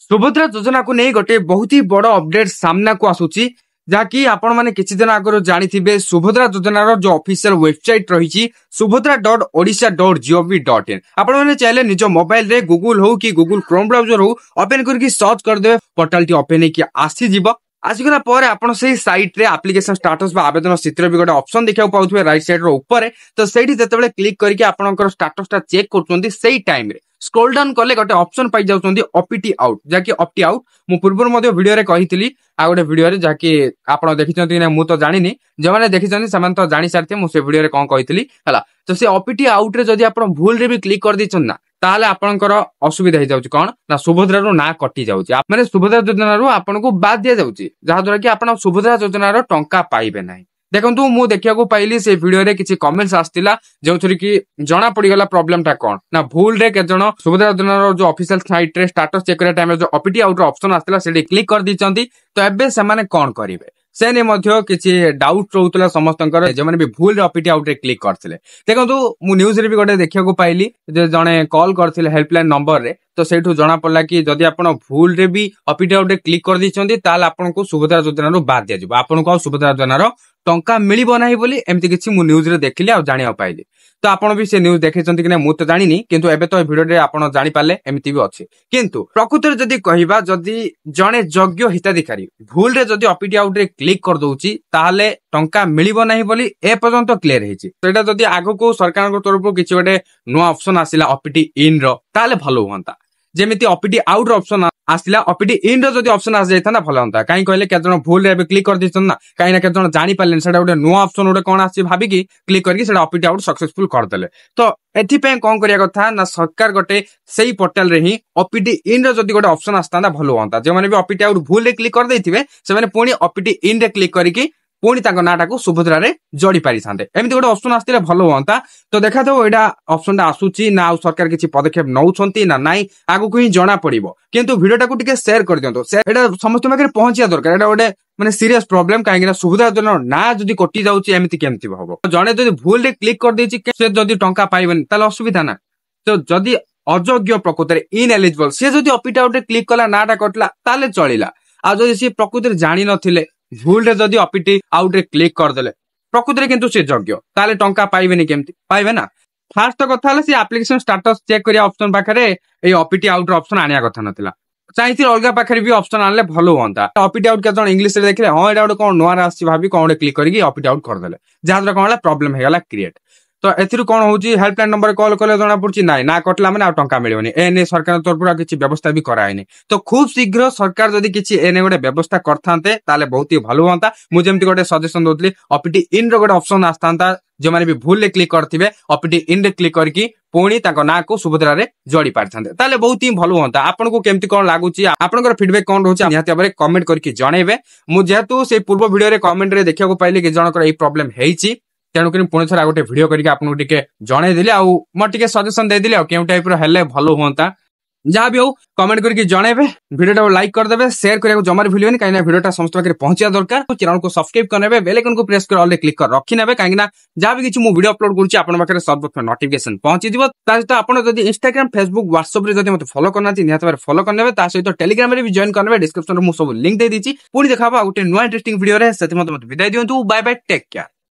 सुभद्रा योजना को नहीं गोटे बहुत ही बड़ अपडेट सामना को आसूची जहाँकि आपण मैंने किछि दिन आगर जानिथिबे सुभद्रा योजनार जो ऑफिशियल वेबसाइट रही subhadra.odisha.gov.in आपण मैंने चाहे निज मोबाइल रे गूगल हो कि गूगल क्रोम ब्राउजर हो ओपन करके सर्च करदे पोर्टाल टी ओपन होकर आसीजिव आसगला पर आपण से साइट रे एप्लिकेशन स्टेटस बा आवेदन स्थितिर भी गोटे ऑप्शन देखा पाउथबे राइट साइड रो ऊपर तो सेठी जेतेबेले क्लिक करके आपनकर स्टेटस ता चेक करछोंती सेही टाइम रे स्क्रॉल डाउन कले गोटे ऑप्शन पाई जाउछोंती ओपीटी आउट जाकी ऑप्टी आउट मु पूर्व मध्ये वीडियो रे कहितली आ गोटे वीडियो रे जाकी आपण देखिछंती ना मु तो जानिनी जे माने देखिछंती समान तो जानि सारथे मु से वीडियो रे कोन कहितली हला तो से ओपीटी आउट रे जदी आपण भूल रे भी क्लिक कर दिछन ना ताले आपनकर असुविधा हो जाउची कोन ना सुभद्रा रो ना कटि जाउची माने सुभद्रा योजना रो आपन को बाद दिया जाउची जहा द्वारा कि आपण सुभद्रा योजना रो टंका पाइबे नाही देखंतु मु देखिया को पाइली से वीडियो रे किछि कमेंट्स आस्तिला जेउथरि कि जणा पड़ी गला प्रॉब्लम टा कोन ना भूल रे के जण सुभद्रा योजना रो जो ऑफिशियल साइट रे स्टेटस चेक करे टाइम जो ओपीटी आउट रो ऑप्शन आस्तिला सेडी क्लिक कर दिचंती तो एबे से माने कोन करिवे से ने मध्य किछि डाउट रहउतला समस्तंकर जे माने भी भूल रे ओपीटी आउट रे क्लिक करथिले देखंतु मु न्यूज रे भी गोटे देखिया को पाइली जे जणे कॉल करथिले हेल्पलाइन नंबर रे तो सेठू जना पड़ला कि जदि आपण भूल रे भी ओपीटी आउट रे क्लिक कर दिचंती ताल आपण को सुभद्रा योजना रो बाद दिया जिवो आपण को सुभद्रा योजना रो टंका मिलिबो नाही बोली एमती किछि मु न्यूज रे देखिली आ जानिया पाइली तो आपण भी से न्यूज देखैछंती कि नै मु तो जानिनी किंतु एबे तो वीडियो रे आपण जानि पाले एमती भी अछि किंतु प्रकृत रे जदि कहिबा जदि जणे योग्य हिताधिकारी भूल रे जदि ओपीटी आउट रे क्लिक कर दोउची ताहाले टंका मिलिबो नाही बोली ए पर्यंत क्लियर हेछि तो एटा जदि आगो को सरकार को तरफ किछि गोटे नुवा ऑप्शन आसिला ओपीटी इन रो ताहाले भलो होंता जेमिति ओपीटी आउट रो ऑप्शन आसिला ओपीटी इन रो जदि ऑप्शन आस जायथा ना भलो होंता काई कहले के जण भूल रे क्लिक कर दिछन ना काई ना के जण जानि पालेन सेटा गोटे नुवा ऑप्शन गोटे कोन आसी भाबी कि क्लिक करके सेटा ओपीटी आउट सक्सेसफुल कर देले तो एथि पे कोन करिया कथा ना सरकार गोटे सेही पोर्टल रे ही ओपीटी इन रो जदि गोटे ऑप्शन आस्तांदा भलो होंता जे माने भी ओपीटी आउट भूल रे क्लिक कर दैथिबे से माने पुणी ओपीटी इन रे क्लिक करके पुणी तांको नाटा को सुभद्रा रे जोड़ी पारि थांते एमिति गोटे ऑप्शन आस्तिले भलो होंता तो देखा दो एडा ऑप्शन टा आसुची ना सरकार किछि पदक्षेप नउछंती ना नाइ आगु को ही जणा पड़िबो किंतु वीडियो टाको टिके शेयर कर दियंतो एडा समस्त माके पहुंचिया दरकार एडा गोटे माने सीरियस प्रॉब्लम काहे कि सुभद्रा योजना ना जदी कटि जाउची एमिति केमति हबो जणे जदी भूल रे क्लिक कर देछि से जदी टंका पाइबन ताले असुविधा ना तो जदी अयोग्य प्रकृत रे इनएलिजिबल से जदी ओपीटी आउट रे क्लिक कला नाटा कटला ताले चलिला आ जदी से प्रकृत रे जानि नथिले भूल रे जदी ओपीटी आउट रे क्लिक कर देले प्रकृत रे किंतु से योग्य ताले टंका पाइबेनी केमति पाइबे ना फास्ट कथा हला से एप्लिकेशन स्टेटस चेक करिया ऑप्शन पाखरे ए ओपीटी आउट रो ऑप्शन आनिया कथा नथिला चाहती अलगा पाखरे भी ऑप्शन आनले भलो होंता ओपीटी आउट के जण इंग्लिश रे देखले हां एडा कोन नोआ आसी भाबी कोन क्लिक करके ओपीटी आउट कर देले जहां द्वारा कोन हला प्रॉब्लम हे गला क्रिएट तो एथिरु कोन होउची हेल्पलाइन नंबर कॉल करले जणा पड़ची नाइ ना कटला माने आ टंका मिलिबनी एने सरकार तरफ किछि व्यवस्था भी करायनी तो खूब शीघ्र सरकार जदी किछि एने गोटे व्यवस्था करथांते ताले बहुत ही भलो होंता मु जेमति गोटे सजेशन दोतली ओपीटी इन रो गोटे ऑप्शन आस्तांता जे माने भी भूल ले क्लिक करथिबे ओपीटी इन रे क्लिक करके पुणी ताको ना को सुभद्रा रे जोड़ी पारथांते ताले बहुत ही भलो होंता आपन को केमति कोन लागुची आपनकर फीडबैक कोन रहउची निहाती बारे कमेंट करके जणेबे मु जेतु से पूर्व वीडियो रे कमेंट रे देखिया को पाइले कि जनकर ए प्रॉब्लम हेइची तेणुक पुणी थोड़ा गोटे वीडियो करके आपको टिके जणे दिले आ मोर टिके सजेशन दे दिले आ केउ टाइप रो हेले भलो होंता जहां भी हो कमेंट करके जणेबे वीडियो टा लाइक कर देबे शेयर करिया को जमार भूलियोनी काइना वीडियो टा समस्त पाखे पहुंचिया दरकार चैनल को सब्सक्राइब करनेबे बेल आइकन को प्रेस कर ऑल रे क्लिक कर रखि नेबे काइना जहां भी किछु मु वीडियो अपलोड करछि आपन पाखे सर्वप्रथम नोटिफिकेशन पहुंची दिबो ता सहित आपन जदी इंस्टाग्राम फेसबुक व्हाट्सएप रे जदी मते फॉलो करनाती निहात बारे फॉलो करनेबे ता सहित टेलीग्राम रे भी जॉइन करनेबे डिस्क्रिप्शन रे मु सब लिंक दे दीची पुणी देखाबा गोटे नुवा इंटरेस्टिंग वीडियो रे सेति मते विदाय दियंतु बाय बाय टेक केयर।